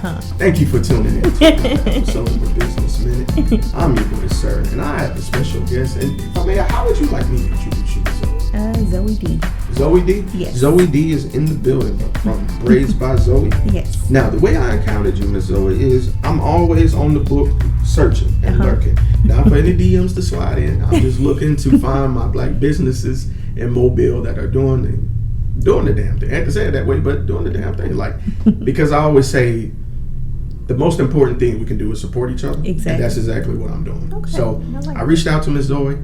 Thank you for tuning in to another episode of the Business Minute. I'm your boy Sirr, and I have a special guest. And if I may, how would you like me to introduce you, Zoe D. Zoe D? Yes. Zoe D is in the building from Braids By Zoe. Yes. Now, the way I encountered you, Miss Zoe, is I'm always on the book searching and lurking. Not for any DMs to slide in. I'm just looking to find my black businesses in Mobile that are doing the damn thing. I hate to say it that way, but doing the damn thing. Like, because I always say the most important thing we can do is support each other. Exactly. And that's exactly what I'm doing. Okay. So I I reached out to Miss Zoe,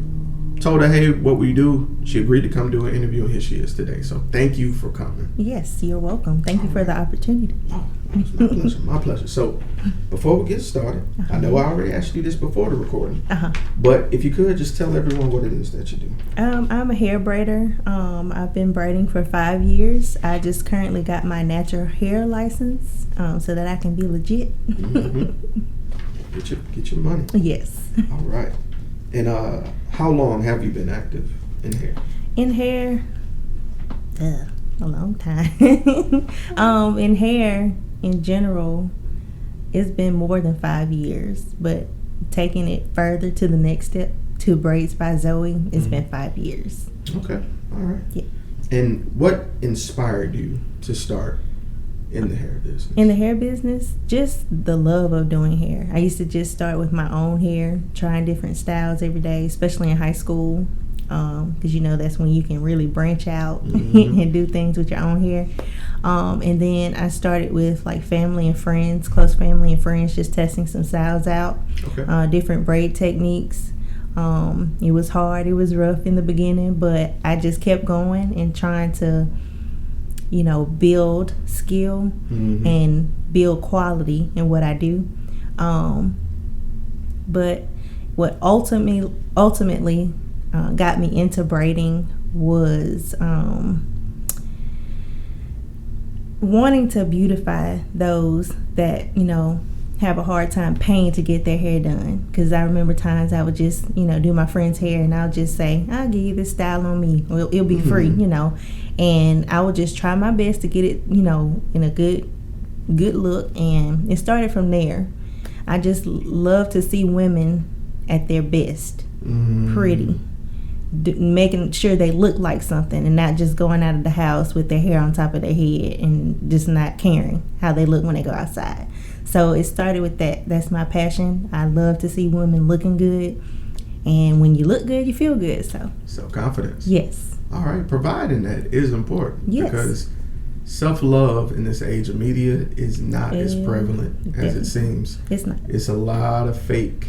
told her, hey, what we do. She agreed to come do an interview, and here she is today. So thank you for coming. Yes, you're welcome. Thank you for the opportunity. Oh, it's my pleasure. My pleasure. So before we get started, I know I already asked you this before the recording, but if you could just tell everyone what it is that you do. I'm a hair braider. I've been braiding for 5 years. I just currently got my natural hair license so that I can be legit. Get your money. Yes. All right. And how long have you been active in hair? In hair, a long time. In hair, in general, it's been more than 5 years. But taking it further to the next step, to Braids by Zoe, it's been 5 years. Okay. All right. Yeah. And what inspired you to start in the hair business? In the hair business, just the love of doing hair. I used to just start with my own hair, trying different styles every day, especially in high school, because that's when you can really branch out and do things with your own hair. And then I started with like family and friends, close family and friends, just testing some styles out, different braid techniques. It was hard, it was rough in the beginning, but I just kept going and trying to build skill and build quality in what I do. But what ultimately got me into braiding was wanting to beautify those that, have a hard time paying to get their hair done. Because I remember times I would just, do my friend's hair and I'll just say, I'll give you this style on me. It'll be free, And I would just try my best to get it, in a good look. And it started from there. I just love to see women at their best, pretty, making sure they look like something and not just going out of the house with their hair on top of their head and just not caring how they look when they go outside. So it started with that. That's my passion. I love to see women looking good. And when you look good, you feel good. So self-confidence. Yes. All right. Providing that is important. Yes. Because self-love in this age of media is not as prevalent as it seems. It's not. It's a lot of fake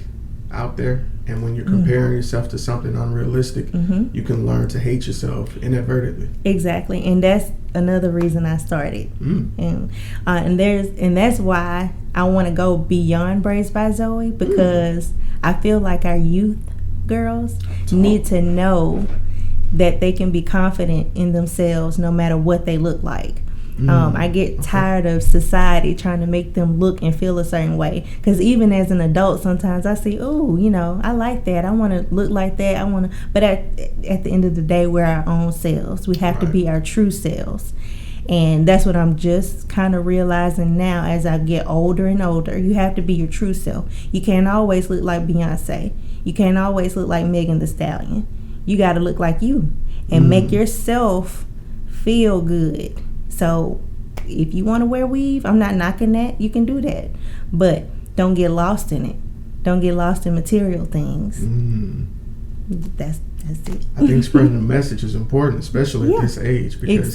out there. And when you're comparing yourself to something unrealistic, you can learn to hate yourself inadvertently. Exactly. And that's another reason I started. And that's why I want to go beyond Braids by Zoe, because I feel like our youth girls need to know that they can be confident in themselves no matter what they look like. I get tired of society trying to make them look and feel a certain way. Because even as an adult, sometimes I see, I like that. I want to look like that. But at the end of the day, we're our own selves. We have to be our true selves. And that's what I'm just kind of realizing now as I get older and older. You have to be your true self. You can't always look like Beyonce. You can't always look like Megan Thee Stallion. You got to look like you and make yourself feel good. So if you want to wear weave, I'm not knocking that. You can do that. But don't get lost in it. Don't get lost in material things. That's it. I think spreading the message is important, especially at this age, because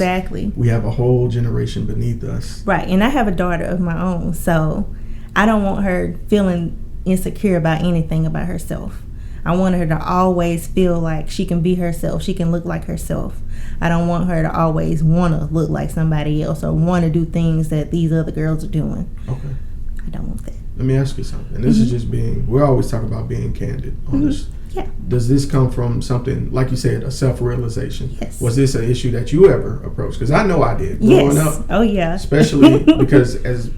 we have a whole generation beneath us. Right. And I have a daughter of my own, so I don't want her feeling insecure about anything about herself. I want her to always feel like she can be herself. She can look like herself. I don't want her to always want to look like somebody else or want to do things that these other girls are doing. Okay. I don't want that. Let me ask you something. This is just we always talk about being candid on this. Yeah. Does this come from something, like you said, a self-realization? Yes. Was this an issue that you ever approached? Because I know I did growing up. Oh, yeah. Especially because as,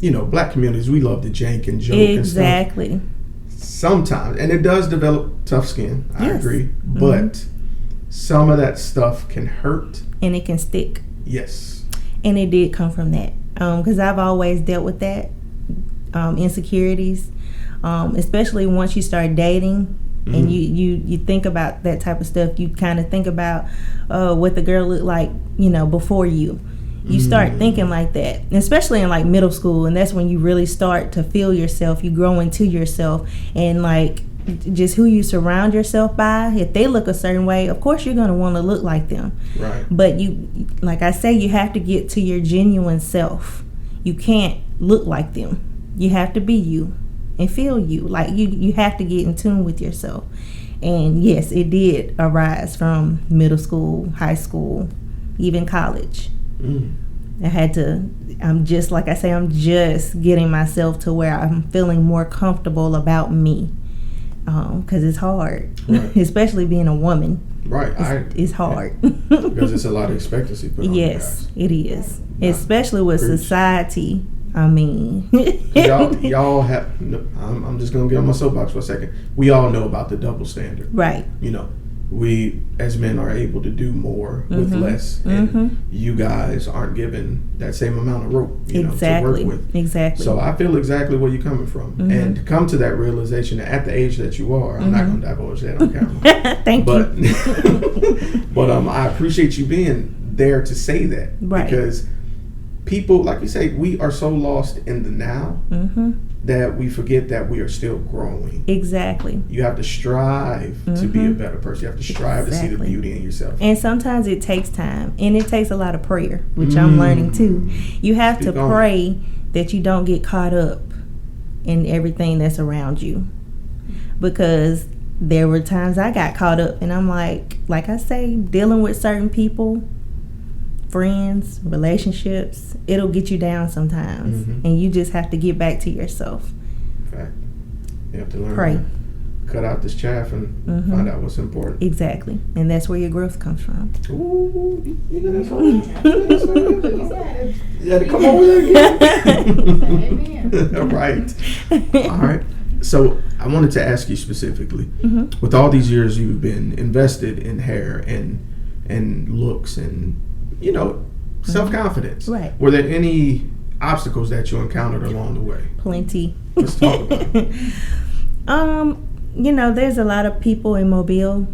black communities, we love to jank and joke and stuff. Exactly. Sometimes, and it does develop tough skin, I agree, but some of that stuff can hurt. And it can stick. Yes. And it did come from that. because I've always dealt with that, insecurities, especially once you start dating. And you think about that type of stuff. You kind of think about what the girl looked like, before you. You start thinking like that, especially in like middle school, and that's when you really start to feel yourself. You grow into yourself, and like just who you surround yourself by. If they look a certain way, of course you're gonna want to look like them. Right. But you, like I say, you have to get to your genuine self. You can't look like them. You have to be you and feel you. Like you have to get in tune with yourself. And yes, it did arise from middle school, high school, even college. I had to, I'm just getting myself to where I'm feeling more comfortable about me. Because it's hard, right. Especially being a woman. Right. It's hard. Because it's a lot of expectancy put on you guys. It is. Especially with society. I mean, y'all have. I'm just gonna get on my soapbox for a second. We all know about the double standard, right? We as men are able to do more with less, and you guys aren't given that same amount of rope, to work with. Exactly. So I feel exactly where you're coming from, and to come to that realization at the age that you are, I'm not gonna divulge that on camera. Thank you. But I appreciate you being there to say that, right? Because people, like you say, we are so lost in the now that we forget that we are still growing. Exactly. You have to strive to be a better person. You have to strive to see the beauty in yourself. And sometimes it takes time, and it takes a lot of prayer, which I'm learning too. You have to pray that you don't get caught up in everything that's around you, because there were times I got caught up, and I'm like I say, dealing with certain people, friends, relationships, it'll get you down sometimes, and you just have to get back to yourself. In fact, you have to learn pray, to cut out this chaff and find out what's important. Exactly, and that's where your growth comes from. Ooh, you got that song? You got to come over there again. Right. All right. So I wanted to ask you specifically, with all these years you've been invested in hair and looks and self-confidence. Right. Were there any obstacles that you encountered along the way? Plenty. Let's talk about it. There's a lot of people in Mobile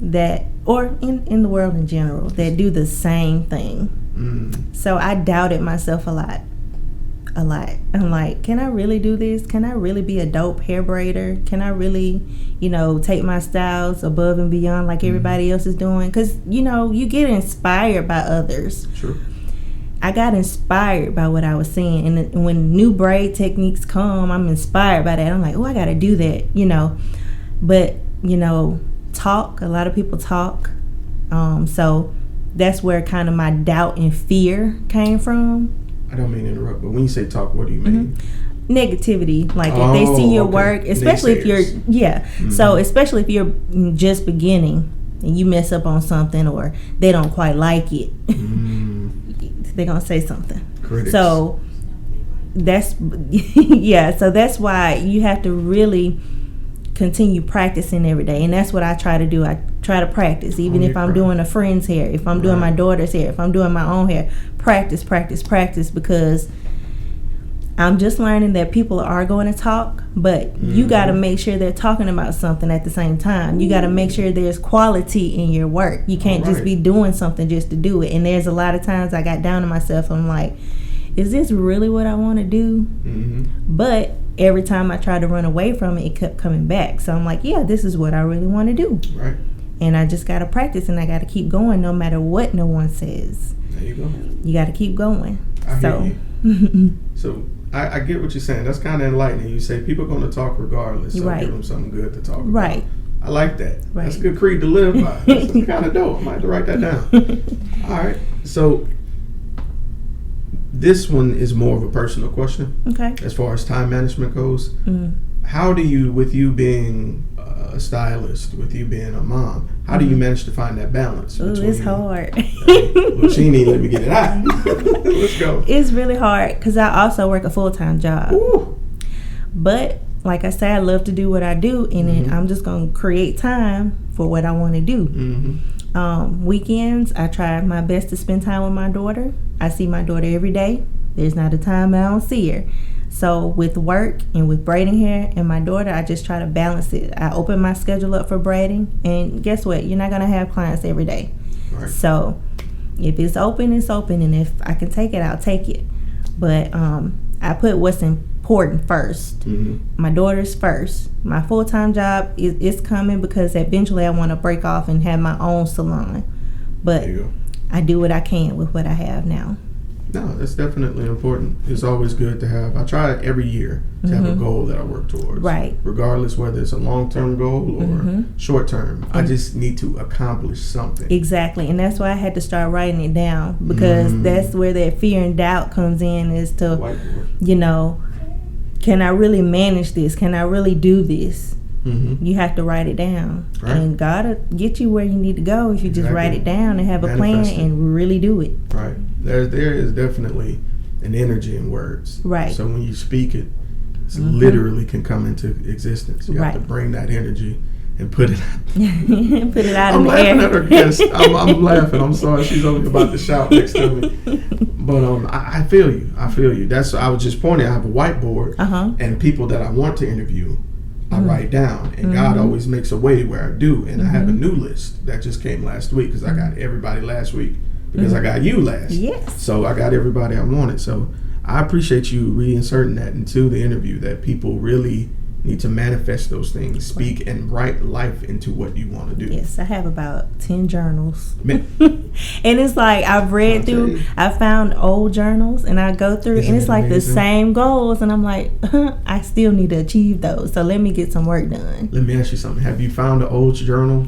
that, or in the world in general, that do the same thing. So I doubted myself a lot. I'm like, can I really do this? Can I really be a dope hair braider? Can I really, take my styles above and beyond like everybody else is doing? Because, you get inspired by others. True. I got inspired by what I was seeing. And when new braid techniques come, I'm inspired by that. I'm like, oh, I got to do that, But, talk. A lot of people talk. So that's where kind of my doubt and fear came from. I don't mean to interrupt, but when you say talk, what do you mean? Negativity. Like if they see your work, especially if you're, so especially if you're just beginning and you mess up on something or they don't quite like it, they're going to say something. Critics. So that's, so that's why you have to really continue practicing every day, and that's what I try to do. I try to practice, even if I'm doing a friend's hair, if I'm doing my daughter's hair, if I'm doing my own hair, practice, because I'm just learning that people are going to talk, but you got to make sure they're talking about something at the same time. You got to make sure there's quality in your work. You can't just be doing something just to do it. And there's a lot of times I got down on myself. I'm like, is this really what I want to do? But every time I tried to run away from it, it kept coming back. So I'm like, yeah, this is what I really want to do. Right. And I just got to practice, and I got to keep going no matter what no one says. There you go. You got to keep going. I hear you. So I get what you're saying. That's kind of enlightening. You say people are going to talk regardless. So give them something good to talk about. Right. I like that. Right. That's a good creed to live by. That's kind of dope. I might have to write that down. All right. So this one is more of a personal question. Okay. As far as time management goes, how do you, with you being a stylist, with you being a mom, how do you manage to find that balance? Ooh, it's hard. Well, she ain't even let me get it out. Let's go. It's really hard because I also work a full-time job. Ooh. But like I say, I love to do what I do, and then I'm just going to create time for what I want to do. Weekends, I try my best to spend time with my daughter. I see my daughter every day. There's not a time I don't see her. So with work and with braiding hair and my daughter, I just try to balance it. I open my schedule up for braiding, and guess what? You're not going to have clients every day. Right. So if it's open, it's open, and if I can take it, I'll take it. But I put what's important first. My daughter's first. My full-time job is coming because eventually I want to break off and have my own salon. But I do what I can with what I have now. No, that's definitely important. It's always good to have. I try every year to have a goal that I work towards. Right. Regardless whether it's a long-term goal or short-term. I just need to accomplish something. Exactly. And that's why I had to start writing it down, because that's where that fear and doubt comes in, is to, Whiteboard. you know, can I really manage this? Can I really do this? You have to write it down. Right. And God will get you where you need to go if you just write it down and have a plan and really do it. Right. There is definitely an energy in words. Right. So when you speak it, it literally can come into existence. You have to bring that energy and put it out. Put it out I'm in the laughing air. at her guest. I'm laughing. I'm sorry. She's only about to shout next to me. But I feel you. I feel you. I was just pointing. I have a whiteboard, and people that I want to interview, I write down, and God always makes a way where I do. And I have a new list that just came last week, because I got everybody last week because I got you last. Yes. So I got everybody I wanted. So I appreciate you reinserting that into the interview, that people really need to manifest those things, speak and write life into what you want to do. Yes, I have about 10 journals. And it's like I've read through, I found old journals, and I go through, and it's like the same goals, and I'm like, I still need to achieve those. So let me get some work done. Let me ask you something. Have you found an old journal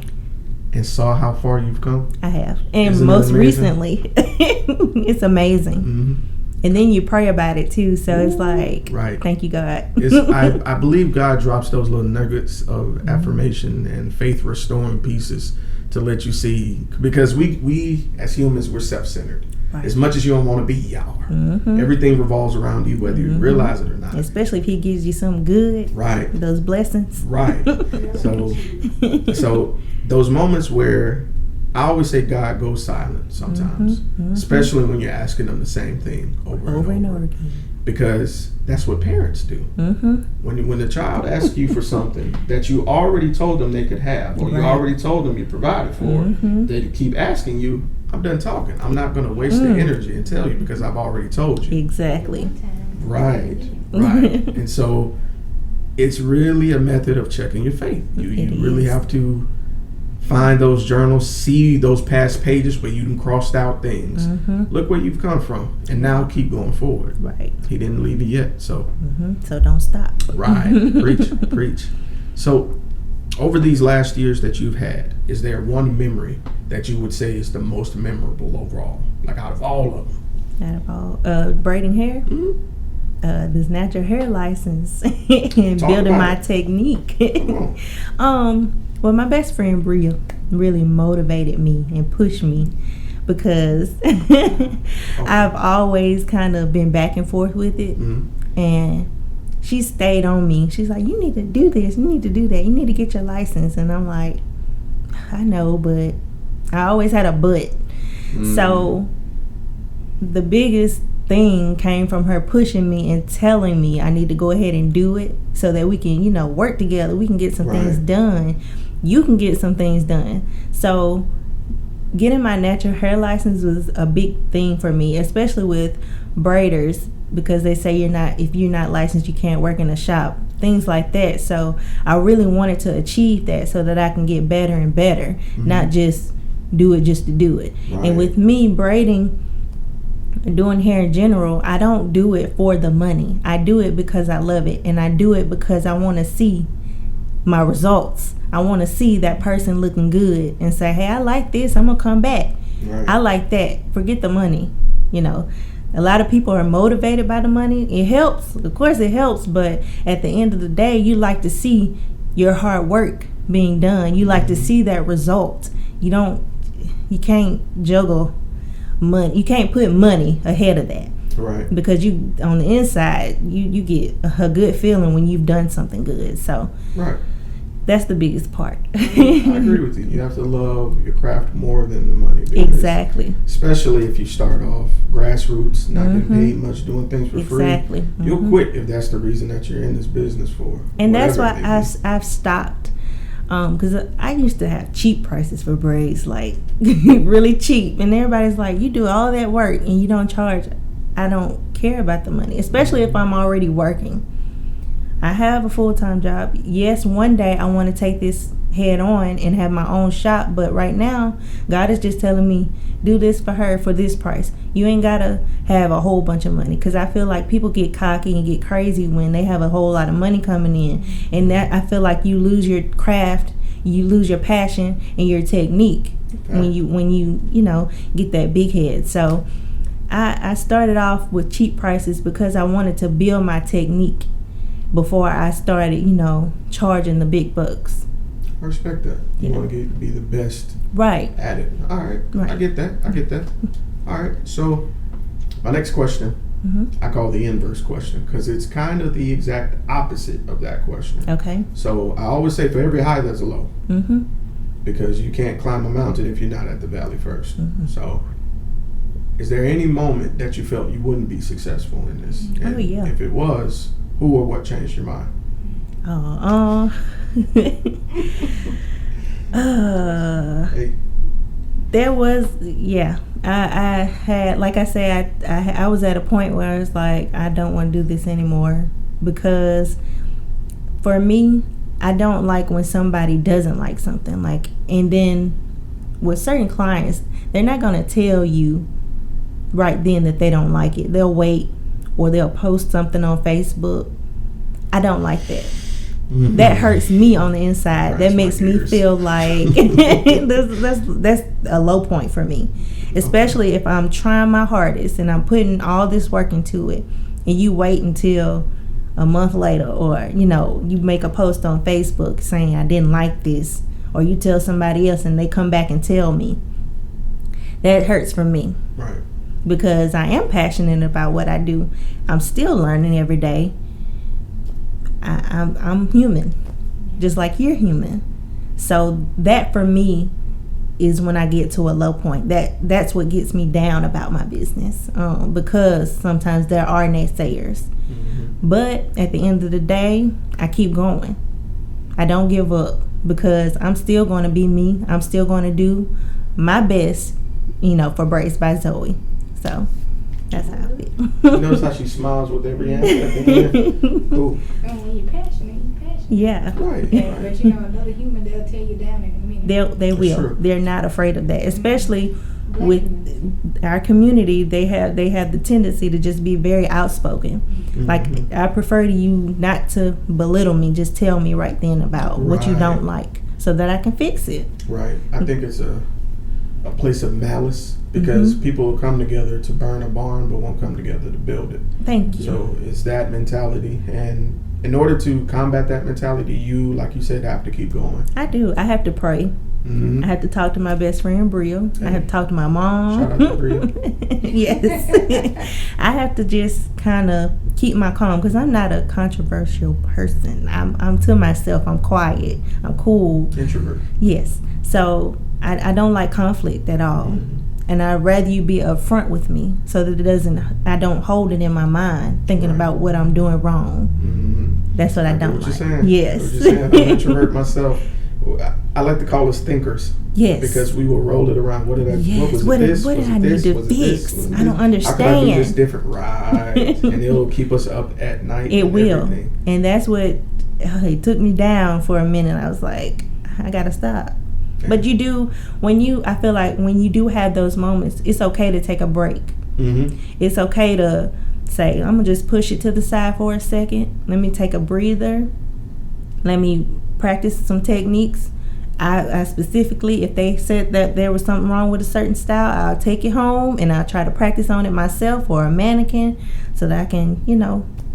and saw how far you've come? I have. And most recently, it's amazing. And then you pray about it too, so it's like, thank you, God. I believe God drops those little nuggets of affirmation and faith restoring pieces to let you see, because we as humans, we're self-centered. As much as you don't want to be, y'all are. Everything revolves around you, whether you realize it or not. Especially if He gives you something good, those blessings. So those moments where I always say God goes silent sometimes, especially when you're asking them the same thing over and over again. Because that's what parents do. When the child asks you for something that you already told them they could have, or you already told them you provided for, they keep asking you, I'm done talking. I'm not going to waste the energy and tell you because I've already told you. Exactly. Right. And so it's really a method of checking your faith. You really have to find those journals, see those past pages where you crossed out things. Look where you've come from, and now keep going forward. He didn't leave you yet, so so don't stop. Preach. So over these last years that you've had, is there one memory that you would say is the most memorable overall, like out of all of them? Out of all, braiding hair, this natural hair license, and building my technique. Well, my best friend Bria really motivated me and pushed me, because I've always kind of been back and forth with it, and she stayed on me. She's like, you need to do this, you need to do that, you need to get your license. And I'm like, I know, but I always had a but. So the biggest thing came from her pushing me and telling me I need to go ahead and do it, so that we can, work together. We can get some things done. You can get some things done. So getting my natural hair license was a big thing for me, especially with braiders, because they say if you're not licensed, you can't work in a shop, things like that. So I really wanted to achieve that so that I can get better and better, not just do it just to do it. And with me braiding, doing hair in general, I don't do it for the money. I do it because I love it, and I do it because I want to see my results. I want to see that person looking good and say, hey, I like this, I'm gonna come back. I like that. Forget the money. A lot of people are motivated by the money. It helps, of course it helps, but at the end of the day, you like to see your hard work being done. You like to see that result. You can't juggle money. You can't put money ahead of that. Because you, on the inside, you get a good feeling when you've done something good. So That's the biggest part. I agree with you. You have to love your craft more than the money. Exactly. Especially if you start off grassroots, not getting paid much, doing things for free. Exactly. You'll quit if that's the reason that you're in this business for. And that's why I've stopped. Because I used to have cheap prices for braids, like really cheap. And everybody's like, you do all that work and you don't charge. I don't care about the money, especially if I'm already working. I have a full-time job. Yes, one day I want to take this head on and have my own shop, but right now God is just telling me, do this for her for this price. You ain't gotta have a whole bunch of money, because I feel like people get cocky and get crazy when they have a whole lot of money coming in, and that I feel like you lose your craft, you lose your passion and your technique when you get that big head. So I started off with cheap prices because I wanted to build my technique before I started, charging the big bucks. I respect that. You want to be the best at it. All right. I get that. All right. So my next question, I call the inverse question, because it's kind of the exact opposite of that question. Okay. So I always say for every high there's a low, because you can't climb a mountain if you're not at the valley first. So is there any moment that you felt you wouldn't be successful in this? And if it was, who or what changed your mind? There was, I had, like I said, I was at a point where I was like, I don't want to do this anymore, because for me, I don't like when somebody doesn't like something, and then with certain clients, they're not going to tell you right then that they don't like it. They'll wait, or they'll post something on Facebook. I don't like that. That hurts me on the inside. That makes me feel like that's a low point for me, especially if I'm trying my hardest and I'm putting all this work into it, and you wait until a month later, or you make a post on Facebook saying I didn't like this, or you tell somebody else and they come back and tell me. That hurts for me. Right. Because I am passionate about what I do. I'm still learning every day. I'm human, just like you're human. So that for me is when I get to a low point. That's what gets me down about my business, because sometimes there are naysayers. But at the end of the day, I keep going. I don't give up, because I'm still going to be me. I'm still going to do my best, for Braids by Zoe. So that's how I feel. You notice how she smiles with every answer? Cool. And when you're passionate, you're passionate. Yeah. Right. But another human, they'll tear you down in a minute. They will. Sure. They're not afraid of that, especially with our community. They have the tendency to just be very outspoken. Like, I prefer to you not to belittle me. Just tell me right then about what you don't like, so that I can fix it. Right. I think it's a place of malice, because people come together to burn a barn but won't come together to build it. Thank you. So it's that mentality, and in order to combat that mentality, you, like you said, have to keep going. I do. I have to pray. I have to talk to my best friend Bria. I have to talk to my mom. Shout out to Bria. Yes. I have to just kind of keep my calm, because I'm not a controversial person. I'm to myself. I'm quiet. I'm cool. Introvert. Yes. So I don't like conflict at all. And I'd rather you be upfront with me, so that I don't hold it in my mind thinking about what I'm doing wrong. That's what I don't like. Saying. Yes. What you're saying. I'm an introvert myself. I like to call us thinkers. Yes. Because we will roll it around. What did I? Yes. What did I need to fix? I don't understand. How can I do this different? Right. And it'll keep us up at night. It will. Everything. And that's what it took me down for a minute. I was like, I gotta stop. But I feel like when you do have those moments, it's okay to take a break. It's okay to say, I'm gonna just push it to the side for a second. Let me take a breather. Let me practice some techniques. I specifically, if they said that there was something wrong with a certain style, I'll take it home and I'll try to practice on it myself, or a mannequin, so that I can,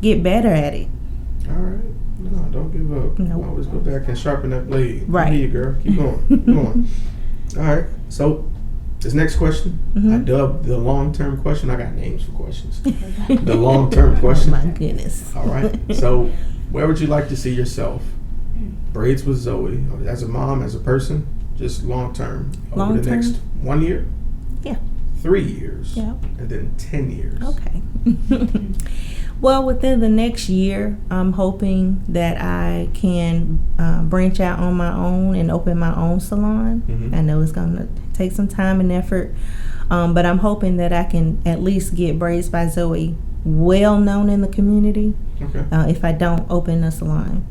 get better at it. All right. No, don't give up. Nope. Always go back and sharpen that blade. Right. Here you girl. Keep going. Keep going. All right. So this next question, I dubbed the long-term question. I got names for questions. The long-term question. Oh my goodness. All right. So where would you like to see yourself Braids with Zoe, as a mom, as a person, just long term. Over the next 1 year? Yeah. 3 years. Yeah. And then 10 years. Okay. Well, within the next year, I'm hoping that I can branch out on my own and open my own salon. Mm-hmm. I know it's going to take some time and effort, but I'm hoping that I can at least get Braids by Zoe well known in the community. Okay. If I don't open a salon.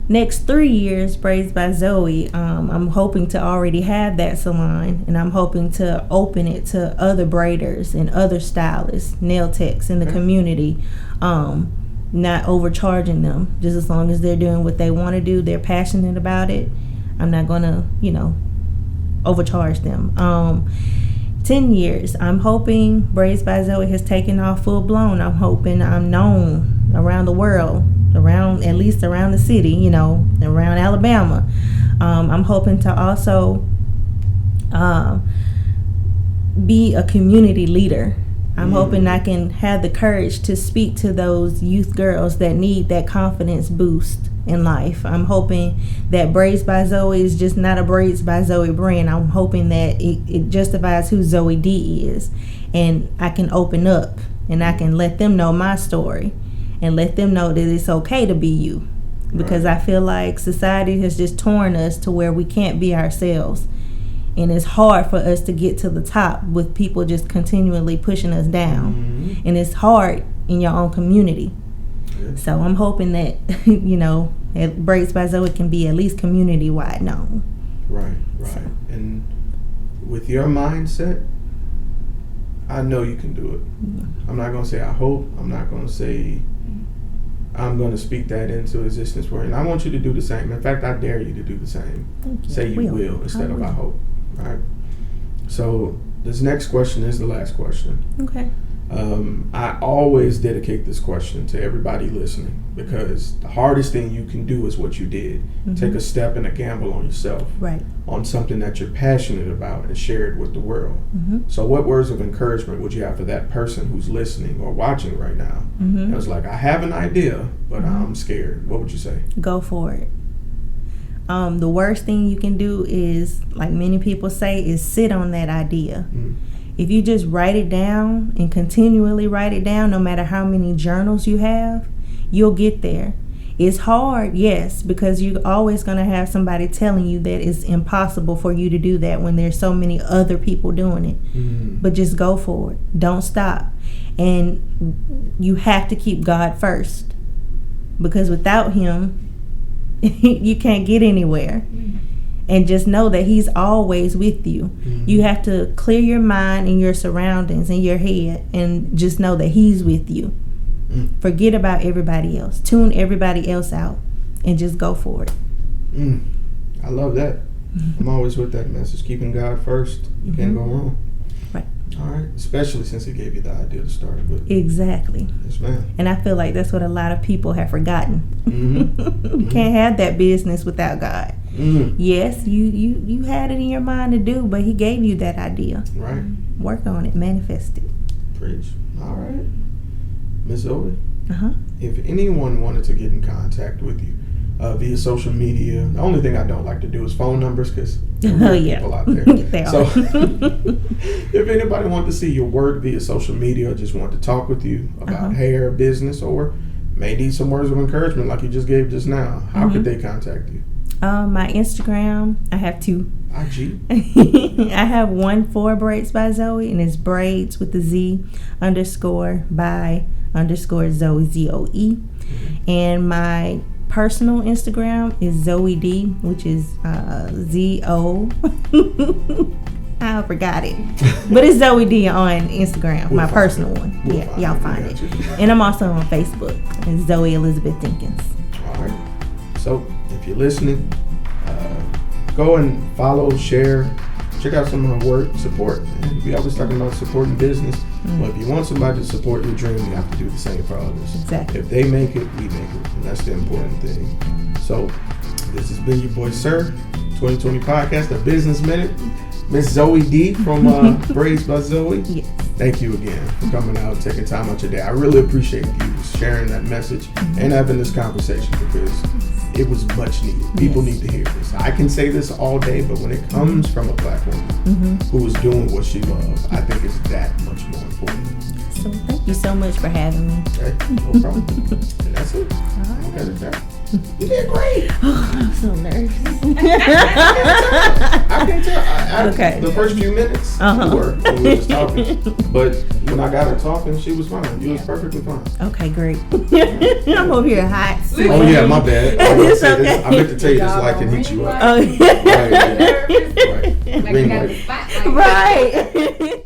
Next 3 years, Braids by Zoe, I'm hoping to already have that salon, and I'm hoping to open it to other braiders and other stylists, nail techs in the community, not overcharging them, just as long as they're doing what they want to do, they're passionate about it. I'm not going to, overcharge them. 10 years, I'm hoping Braids by Zoe has taken off full blown. I'm hoping I'm known around the world, at least around the city, around Alabama. I'm hoping to also be a community leader. I'm hoping I can have the courage to speak to those youth girls that need that confidence boost in life. I'm hoping that Braids by Zoe is just not a Braids by Zoe brand. I'm hoping that it justifies who Zoe D is, and I can open up and I can let them know my story and let them know that it's okay to be you, because I feel like society has just torn us to where we can't be ourselves, and it's hard for us to get to the top with people just continually pushing us down, and it's hard in your own community. So I'm hoping that Braids by Zoe can be at least community wide known. Right. So. And with your mindset, I know you can do it. I'm not gonna say I hope. I'm not gonna say I'm gonna speak that into existence for you. And I want you to do the same. In fact, I dare you to do the same. Say you will instead of I hope. All right. So this next question is the last question. Okay. I always dedicate this question to everybody listening, because the hardest thing you can do is what you did. Take a step and a gamble on yourself, on something that you're passionate about, and share it with the world. So what words of encouragement would you have for that person who's listening or watching right now? And it's like, I have an idea, but I'm scared. What would you say? Go for it. The worst thing you can do is, like many people say, is sit on that idea. If you just write it down and continually write it down, no matter how many journals you have, you'll get there. It's hard, yes, because you're always going to have somebody telling you that it's impossible for you to do that when there's so many other people doing it. But just go for it. Don't stop. And you have to keep God first, because without Him, you can't get anywhere. And just know that He's always with you. You have to clear your mind and your surroundings and your head, and just know that He's with you. Forget about everybody else. Tune everybody else out and just go for it. I love that. I'm always with that message. Keeping God first. You can't go wrong. Right. All right. Especially since He gave you the idea to start with. Exactly. Yes, ma'am. And I feel like that's what a lot of people have forgotten. Can't have that business without God. Yes, you had it in your mind to do, but He gave you that idea. Right. Work on it. Manifest it. Preach. All right. Miss Zoe, if anyone wanted to get in contact with you via social media, the only thing I don't like to do is phone numbers, because there are people out there. So if anybody wanted to see your work via social media, or just wanted to talk with you about hair, business, or may need some words of encouragement like you just gave just now, how could they contact you? My Instagram, I have two. IG? I have one for Braids by Zoe, and it's braids with the Z _by_ Zoe, ZOE. And my personal Instagram is Zoe D, which is ZO. I forgot it. But it's Zoe D on Instagram, my personal one. Y'all find it. And I'm also on Facebook. It's Zoe Elizabeth Dinkins. All right. So if you're listening, go and follow, share, check out some of her work, support. And we always talking about supporting business. But if you want somebody to support your dream, you have to do the same for others. Exactly. If they make it, we make it. And that's the important thing. So this has been your boy Sirr, 2020 podcast, The Business Minute. Miss Zoe D from Braids by Zoe. Yes. Thank you again for coming out, taking time out your day. I really appreciate you sharing that message and having this conversation, because it was much needed. People need to hear this. I can say this all day, but when it comes from a black woman who is doing what she loves, I think it's that much more important. So thank you so much for having me. Okay, no problem. And that's it. All Got it there. You did great. Oh, I'm so nervous. I can tell. Okay. The first few minutes you were when we was talking, but when I got her talking, she was fine. You was perfectly fine. Okay, great. I'm over here hot. Oh yeah, my bad. I meant to say okay. this. I meant to tell you this light can heat you up. Oh, Right. Like you Green got light. a spotlight. right.